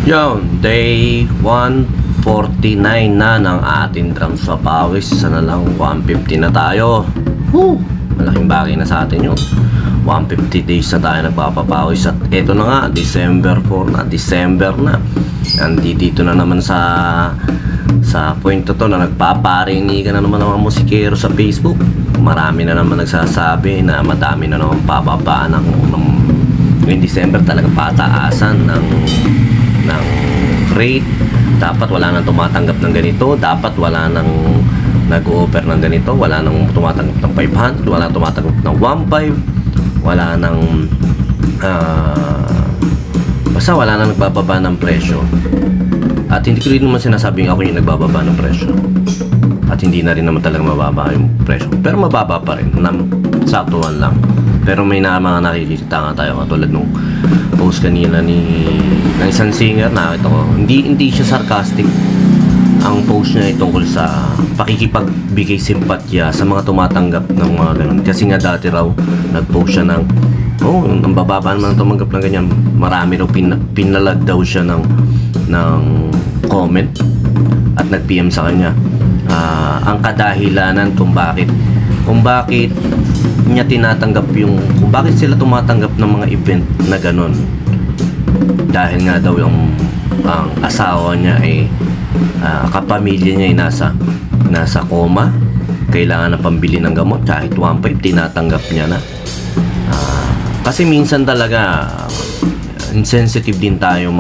Yun, day 149 na ng ating drums sa pawis. Sana lang 150 na tayo. Malaking bagay na sa atin yun. 150 days na tayo nagpapapawis. At eto na nga, December 4 na. December na. Nandito na naman sa point to na nagpaparinigan na naman ng mga musikero sa Facebook. Marami na naman nagsasabi na madami na naman pababaan ng December, talaga pataasan ng rate. Dapat wala nang tumatanggap ng ganito, dapat wala nang nag-o-offer ng ganito, wala nang tumatanggap ng 500, wala nang tumatanggap ng 1.5, wala nang basta wala nang nagbababa ng presyo. At hindi ko rin naman sinasabing ako yung nagbababa ng presyo, at hindi na rin naman talaga mababa yung presyo, pero mababa pa rin, saktuhan lang. Pero may mga nakikita nga tayo, katulad nung post kanina ng isang singer. Nakita ko, hindi siya sarcastic ang post niya tungkol sa pakikipagbigay simpatya sa mga tumatanggap ng mga ganun. Kasi nga dati raw nag-post siya ng ang bababa naman tumanggap ng ganyan. Marami raw pinalag daw siya ng comment at nag-PM sa kanya ang kadahilanan kung bakit niya tinatanggap kung bakit sila tumatanggap ng mga event na ganun. Dahil nga daw ang asawa niya ay kapamilya niya ay nasa coma, kailangan na pambili ng gamot, kahit 1.5 tinatanggap niya na. Kasi minsan talaga insensitive din tayo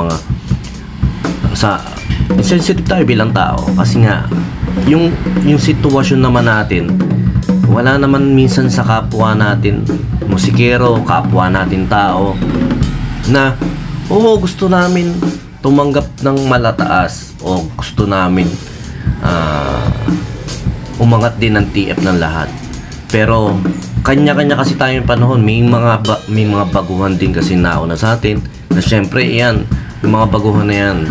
insensitive tayo bilang tao, kasi nga yung sitwasyon naman natin, wala naman minsan sa kapwa natin musikero, kapwa natin tao, na gusto namin tumanggap ng malataas, o gusto namin umangat din ng TF ng lahat. Pero kanya-kanya kasi tayong panahon. May mga baguhan din kasi nauna sa atin, na syempre yan, yung mga baguhan na yan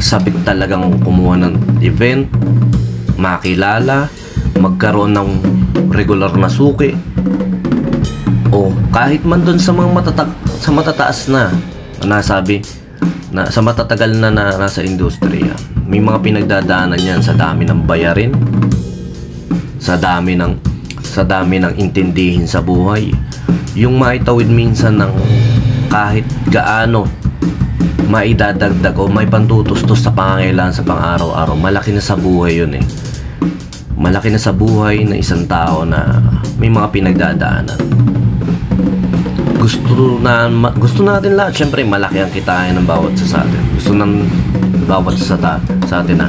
sabik talagang kumuha ng event, makilala, magkaroon ng regular na suki, o kahit man doon sa mga matataas na nasabi na sa matatagal na nasa industriya. May mga pinagdadaanan yan sa dami ng bayarin, sa dami ng intindihin sa buhay. Yung maitawid minsan ng kahit gaano maidadagdag o may pantutustos sa pangangailangan sa pang-araw-araw, malaki na sa buhay yun eh. Malaki na sa buhay ng isang tao na may mga pinagdadaanan. Gusto natin lahat, syempre malaki ang kitain ng bawat isa sa atin. Gusto ng bawat isa sa atin na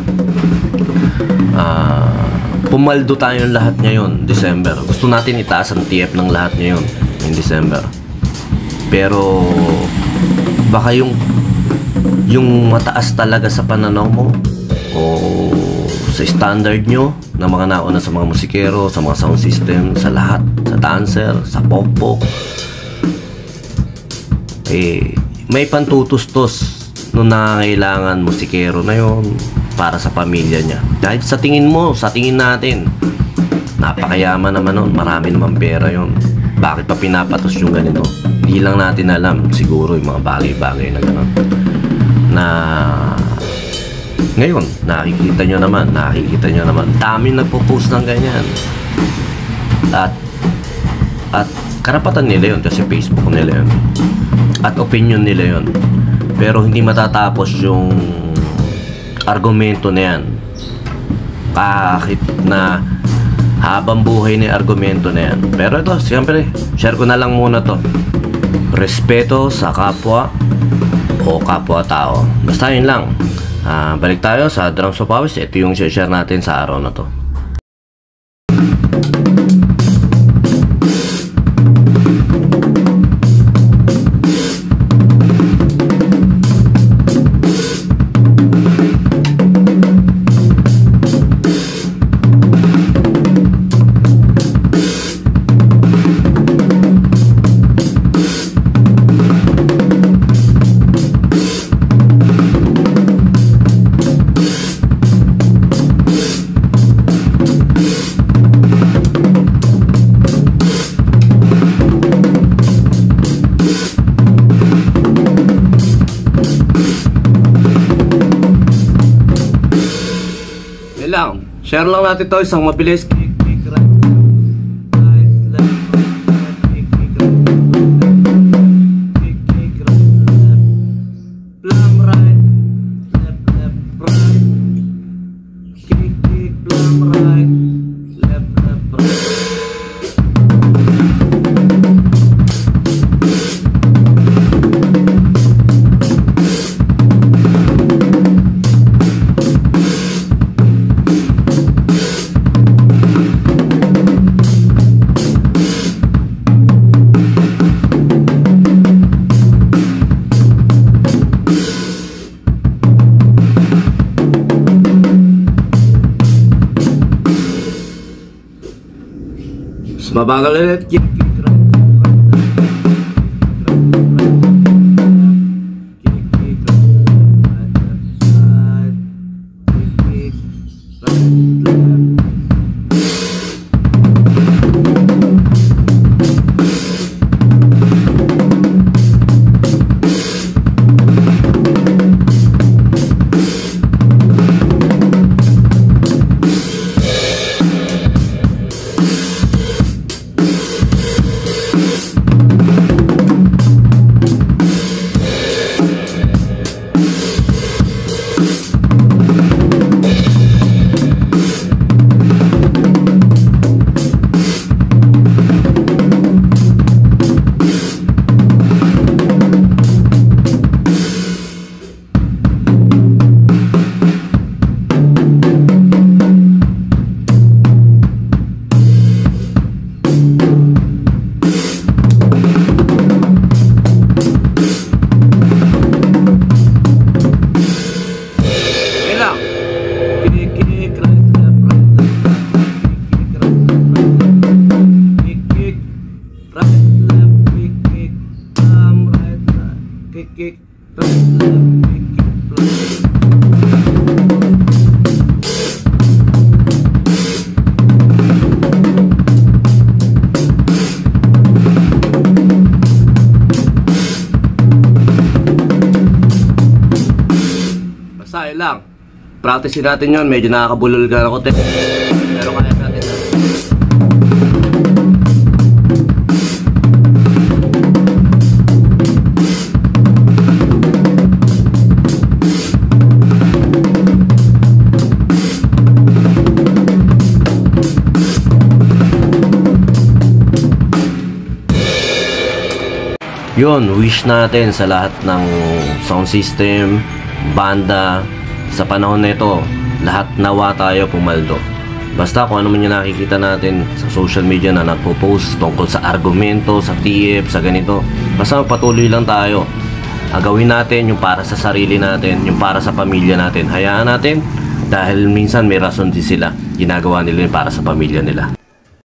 pumaldo tayong lahat ngayon, December. Gusto natin itaas ang TF ng lahat ngayon, in December. Pero baka yung mataas talaga sa pananaw mo o sa standard nyo na mga nauna sa mga musikero, sa mga sound system, sa lahat, sa dancer, sa pop-pop, may pantutustos nung nangangailangan musikero na yon para sa pamilya niya. Dahil sa tingin natin, napakayaman naman nun, marami naman pera yon. Bakit pa pinapatos yung ganito? Hindi lang natin alam siguro yung mga bagay-bagay na gano'n, na ngayon nakikita nyo naman daming nagpo-post ng ganyan, at karapatan nila yun, kasi Facebook nila yun at opinion nila yun. Pero hindi matatapos yung argumento na yan, kahit na habang buhay na yung argumento na yan. Pero ito, siyempre, share ko na lang muna to. Respeto sa kapwa o kapwa-tao. Basta yun lang. Balik tayo sa Drums of Pawis. Ito yung share natin sa araw na to. Share lang natin to, isang mabilis. Kick, kick, right, left, kick, kick, right, kick, kick, right, plum right, left, right, kick, kick, plum right, left, right. Mabagal ulit. Kick, kick, right, kick, kick, right, kick, kick, right, basta lang. Practice natin yun. Medyo nakakabulol ka ako. Pero kaya natin na. Yun, wish natin sa lahat ng sound system, banda, sa panahon na ito, lahat nawa tayo pumaldo. Basta kung ano man yung nakikita natin sa social media na nagpo-post tungkol sa argumento, sa TF, sa ganito, basta patuloy lang tayo. Gawin natin yung para sa sarili natin, yung para sa pamilya natin. Hayaan natin dahil minsan may rason din sila. Ginagawa nila yung para sa pamilya nila.